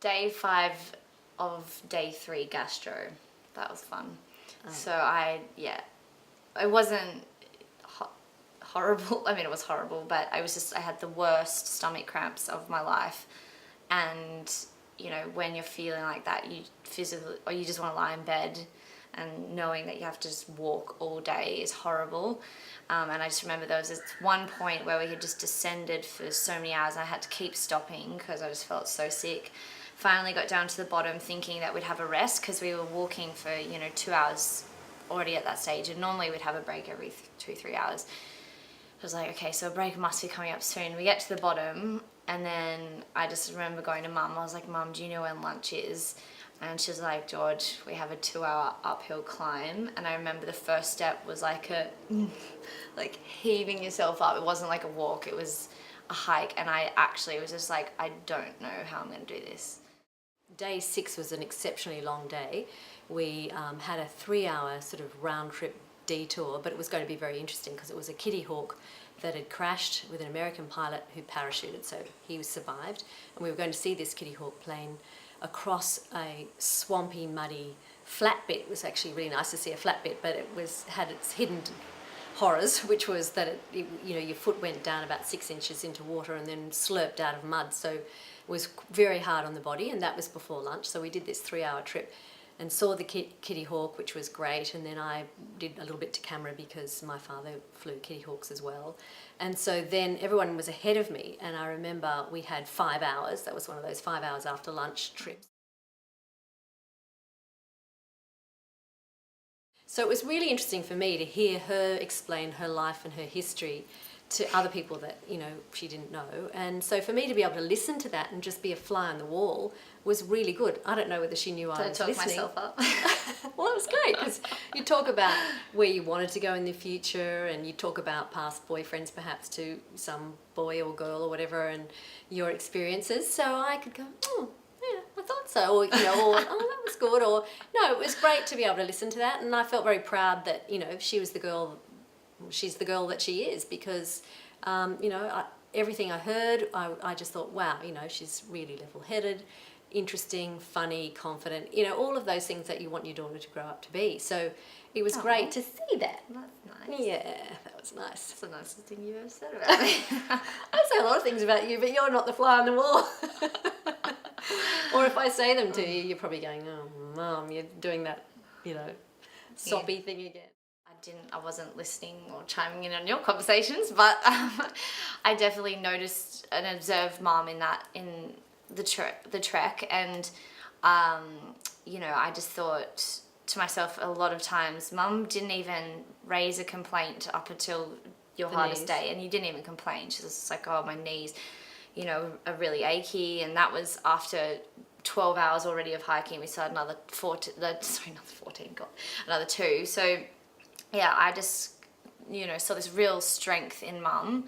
Day 5 of day 3 gastro. That was fun. Oh. So it wasn't horrible. I mean, it was horrible, but I had the worst stomach cramps of my life. And, you know, when you're feeling like that, you just want to lie in bed, and knowing that you have to just walk all day is horrible. And I just remember there was this one point where we had just descended for so many hours, and I had to keep stopping because I just felt so sick. Finally got down to the bottom thinking that we'd have a rest because we were walking for, 2 hours already at that stage, and normally we'd have a break every 2-3 hours. I was like, okay, so a break must be coming up soon. We get to the bottom, and then I just remember going to Mum. I was like, Mum, do you know when lunch is? And she's like, George, we have a 2-hour uphill climb. And I remember the first step was like heaving yourself up. It wasn't like a walk, it was a hike. And I actually was just like, I don't know how I'm going to do this. Day 6 was an exceptionally long day. We had a 3-hour sort of round trip detour, but it was going to be very interesting because it was a Kitty Hawk that had crashed with an American pilot who parachuted, so he survived. And we were going to see this Kitty Hawk plane across a swampy, muddy, flat bit. It was actually really nice to see a flat bit, but it had its hidden horrors, which was that your foot went down about 6 inches into water and then slurped out of mud. So it was very hard on the body, and that was before lunch. So we did this 3-hour trip and saw the Kitty Hawk, which was great. And then I did a little bit to camera because my father flew Kitty Hawks as well. And so then everyone was ahead of me, and I remember we had 5 hours. That was one of those 5 hours after lunch trips. So it was really interesting for me to hear her explain her life and her history to other people that, she didn't know. And so for me to be able to listen to that and just be a fly on the wall was really good. I don't know whether she knew I was listening. Did I talk myself up? Well, it was great because you talk about where you wanted to go in the future, and you talk about past boyfriends perhaps to some boy or girl or whatever, and your experiences. So I could go, oh, yeah, I thought so, or, or oh, that was good, or no, it was great to be able to listen to that. And I felt very proud that, she's the girl that she is, because, everything I heard, I just thought, wow, she's really level-headed, interesting, funny, confident, all of those things that you want your daughter to grow up to be. So it was great to see that. That's nice. Yeah, that was nice. That's the nicest thing you've ever said about me. I say a lot of things about you, but you're not the fly on the wall. Or if I say them to you, you're probably going, oh, Mum, you're doing that, soppy thing again. I wasn't listening or chiming in on your conversations, but I definitely noticed and observed Mum in the trek, and I just thought to myself a lot of times, Mum didn't even raise a complaint up until your hardest day, and you didn't even complain. She was just like, oh, my knees, are really achy, and that was after 12 hours already of hiking. We still had another 2. So yeah, I just, saw this real strength in Mum,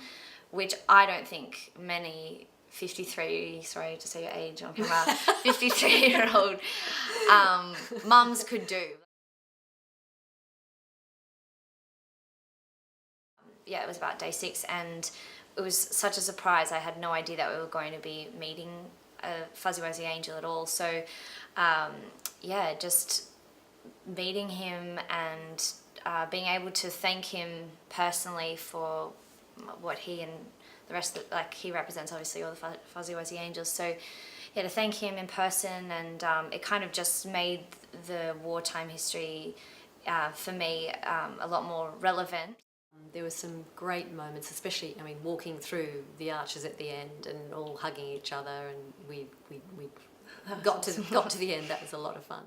which I don't think many 53, sorry to say your age on camera, 53-year-old mums could do. Yeah, it was about day 6, and it was such a surprise. I had no idea that we were going to be meeting a Fuzzy Wuzzy Angel at all. So, just meeting him and being able to thank him personally for what he and the rest of he represents obviously all the Fuzzy Wuzzy Angels. So yeah, to thank him in person, and it kind of just made the wartime history for me a lot more relevant. There were some great moments, especially, walking through the arches at the end and all hugging each other, and we got to the end. That was a lot of fun.